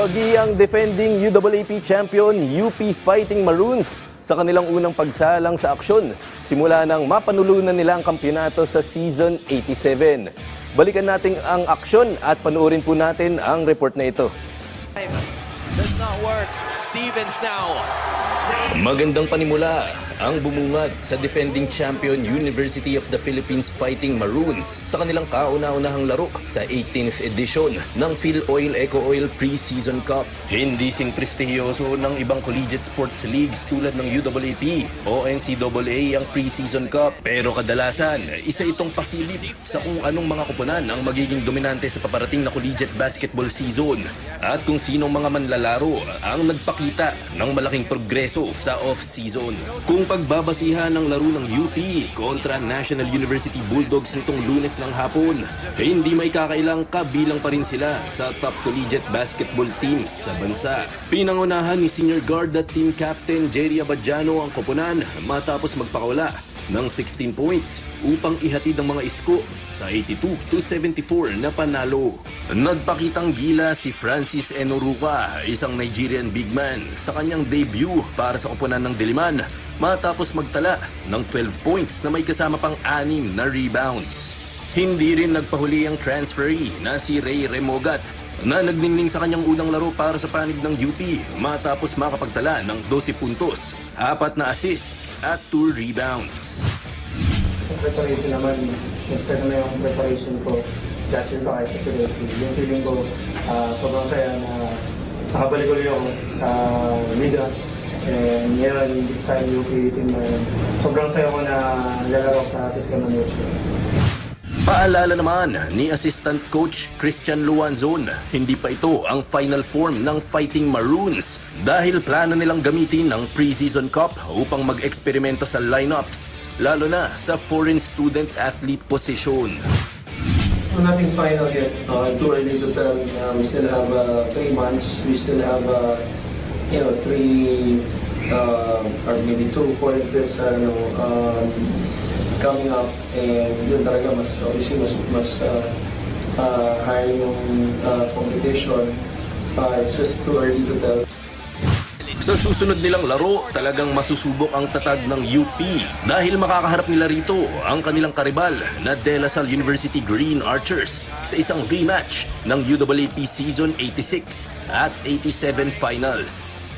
Wagi ang defending UAAP champion UP Fighting Maroons sa kanilang unang pagsalang sa aksyon simula nang mapanulunan nila ang kampyonato sa Season 87. Balikan natin ang aksyon at panoorin po natin ang report na ito. Does not work. Stevens now. Magandang panimula ang bumungad sa defending champion University of the Philippines Fighting Maroons sa kanilang kauna-unahang laro sa 18th edition ng PhilOil Eco Oil Pre-Season Cup. Hindi sing prestihiyoso ng ibang collegiate sports leagues tulad ng UAAP o NCAA ang Pre-Season Cup, pero kadalasan isa itong pasilip sa kung anong mga koponan ang magiging dominante sa paparating na collegiate basketball season at kung sinong mga manlalaro ang nagpakita ng malaking progreso sa off-season. Kung pagbabasihan ng laro ng UP kontra National University Bulldogs nitong Lunes ng hapon, hindi may kakailang kabilang pa rin sila sa top collegiate basketball teams sa bansa. Pinangunahan ni senior guard at team captain Jerry Abadjano ang koponan matapos magpakawala ng 16 points upang ihatid ang mga isko sa 82-74 na panalo. Nagpakitang gila si Francis Enoruka, isang Nigerian big man, sa kanyang debut para sa koponan ng Diliman matapos magtala ng 12 points na may kasama pang 6 na rebounds. Hindi rin nagpahuli ang transferee na si Ray Remogat na nagningning sa kanyang unang laro para sa panig ng UP matapos makapagtala ng 12 puntos, 4 na assists at 2 rebounds. Preparation naman, instead na yung preparation ko last year pa kahit sa Celeste. Yung feeling ko, sobrang saya na nakabalik ulit ako sa Liga. And ngayon, this time UP team na yun. Sobrang saya ko na lalaro sa sistema ng UP. Paalala naman ni Assistant Coach Christian Luanzon, hindi pa ito ang final form ng Fighting Maroons dahil plano nilang gamitin ang Pre-Season Cup upang mag-eksperimento sa lineups, lalo na sa foreign student athlete position. Nothing's final yet. Too early to tell. We still have 3 months. We still have 3 or maybe 2 foreign trips coming up, and yun talaga mas high yung competition. It's just too early to tell. Sa susunod nilang laro, talagang masusubok ang tatag ng UP dahil makakaharap nila rito ang kanilang karibal na De La Salle University Green Archers sa isang rematch ng UAAP Season 86 at 87 Finals.